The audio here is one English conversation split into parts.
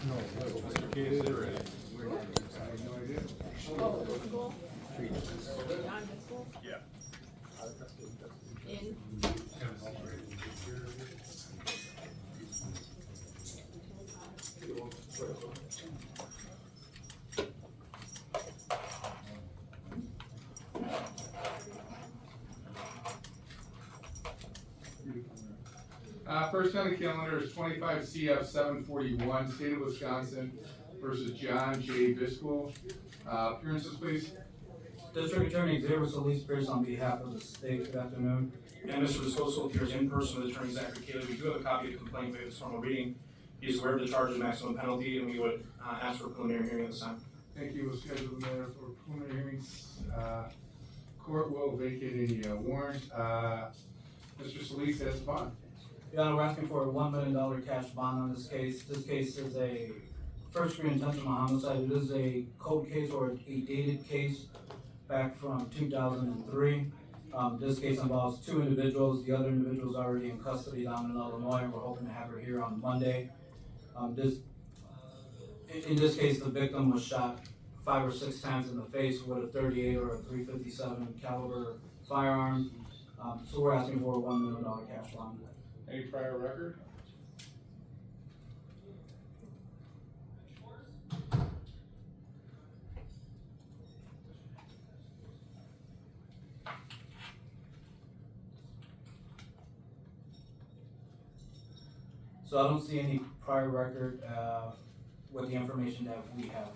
No, Mr. Katie, is it ready? I have no idea. John Driscoll. Yeah. In. First on the calendar is 25 CF 741, State of Wisconsin versus John J. Biscoe. Appearances, please. District Attorney Xavier Solis appears on behalf of the state. Good afternoon. And Mr. Viscoso appears in person with Attorney Zachary Cayley. We do have a copy of the complaint for this formal reading. He is aware of the charge of maximum penalty, and we would ask for a preliminary hearing at this time. Thank you. We'll schedule the matter for preliminary hearings. Court will vacate any warrant. Mr. Solis has the bond. Your Honor, we're asking for a $1 million cash bond on this case. This case is a first-degree intentional homicide. It is a cold case or a dated case back from 2003. This case involves two individuals. The other individual is already in custody down in Illinois. We're hoping to have her here on Monday. In this case, the victim was shot 5 or 6 times in the face with a .38 or a .357 caliber firearm. So we're asking for a $1 million cash bond. Any prior record? So I don't see any prior record with the information that we have.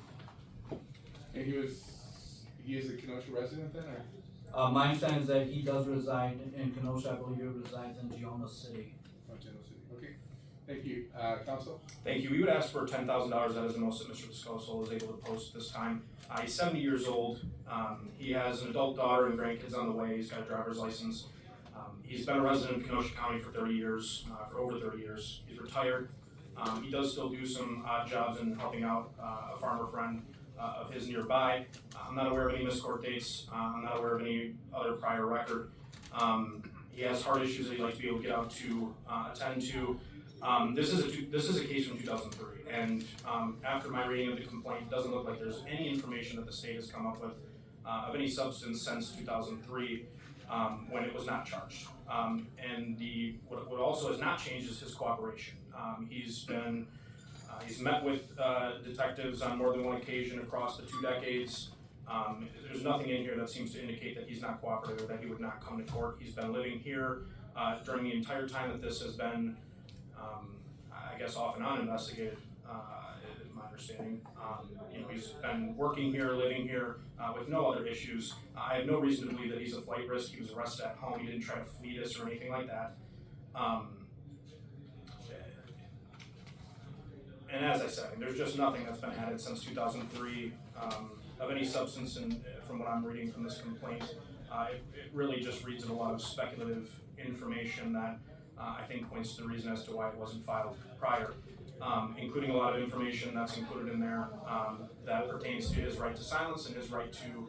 And he is a Kenosha resident then, or? My understanding is that he does reside in Kenosha. I believe he resides in Geona City. Oh, General City. Okay. Thank you. Counsel? Thank you. We would ask for $10,000. That is the most that Mr. Viscoso is able to post this time. He's 70 years old. He has an adult daughter and grandkids on the way. He's got a driver's license. He's been a resident of Kenosha County for 30 years, for over 30 years. He's retired. He does still do some odd jobs in helping out a farmer friend of his nearby. I'm not aware of any missed court dates. I'm not aware of any other prior record. He has heart issues that he'd like to be able to get out to attend to. This is a case from 2003, and after my reading of the complaint, it doesn't look like there's any information that the state has come up with of any substance since 2003 when it was not charged. And what also has not changed is his cooperation. He's met with detectives on more than one occasion across the 2 decades. There's nothing in here that seems to indicate that he's not cooperative or that he would not come to court. He's been living here during the entire time that this has been, I guess, off and on investigated, is my understanding. He's been working here, living here with no other issues. I have no reason to believe that he's a flight risk. He was arrested at home. He didn't try to flee this or anything like that. And as I said, there's just nothing that's been added since 2003 of any substance, and from what I'm reading from this complaint, it really just reads in a lot of speculative information that I think points to the reason as to why it wasn't filed prior, including a lot of information that's included in there that pertains to his right to silence and his right to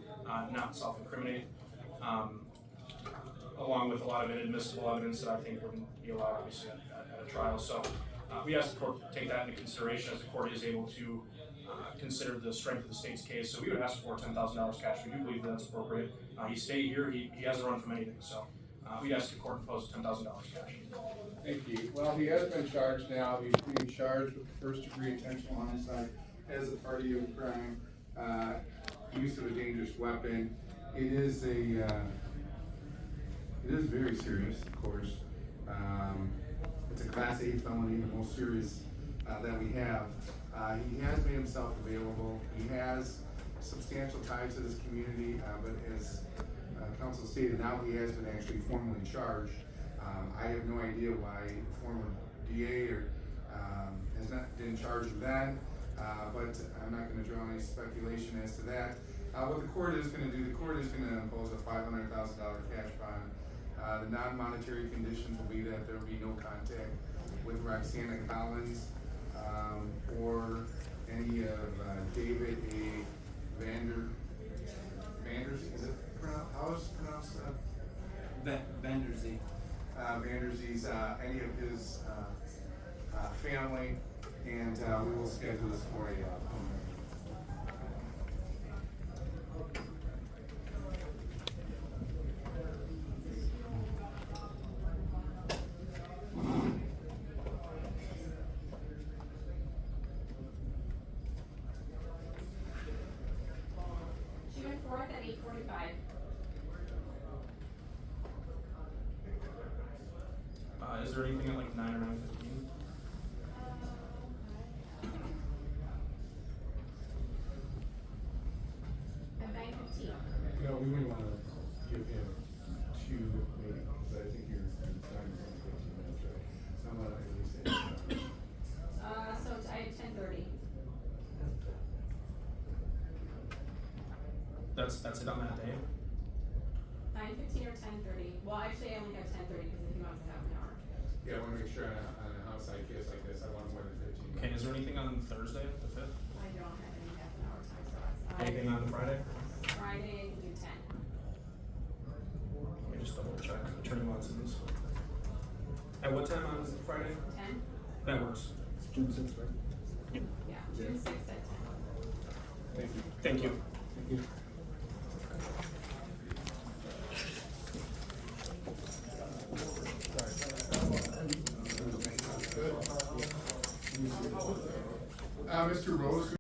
not self-incriminate, along with a lot of inadmissible evidence that I think wouldn't be allowed, obviously, at a trial. So we ask the court to take that into consideration as the court is able to consider the strength of the state's case. So we would ask for $10,000 cash. We do believe that's appropriate. He stayed here. He hasn't run from anything. So we'd ask the court to impose $10,000 cash. Thank you. Well, he has been charged now. He's being charged with first-degree intentional homicide as a party of a crime, use of a dangerous weapon. It is very serious, of course. It's a Class A felony, the most serious that we have. He has made himself available. He has substantial ties to this community, but as counsel stated, now he has been actually formally charged. I have no idea why the former DA has not been charged with that, but I'm not going to draw any speculation as to that. What the court is going to do, the court is going to impose a $500,000 cash bond. The non-monetary conditions will be that there will be no contact with Roxana Collins or any of David A. Vanders, is it pronounced, how is it pronounced? Vanderzee. Vanderzee's, any of his family, and we will schedule this for a, June 4th at 8:45. Is there anything at like 9 or 9:15? At 9:15. no, we may wanna give him two, maybe, because I think your time is only 15 minutes, right? So I'm gonna at least say. So I had 10:30. That's it on that day? 9:15 or 10:30. Well, actually, I only have 10:30 because if he wants a half an hour. Yeah, I wanna make sure on an outside case like this, I want more than 15 minutes. Okay, is there anything on Thursday, the 5th? I don't have any half an hour time slots. Anything on Friday? Friday, I can do 10. Let me just double check. Attorney Watson's. At what time on Friday? 10? That works. June 6th, right? Yeah, June 6th at 10. Thank you. Thank you. Thank you. Mr. Rose.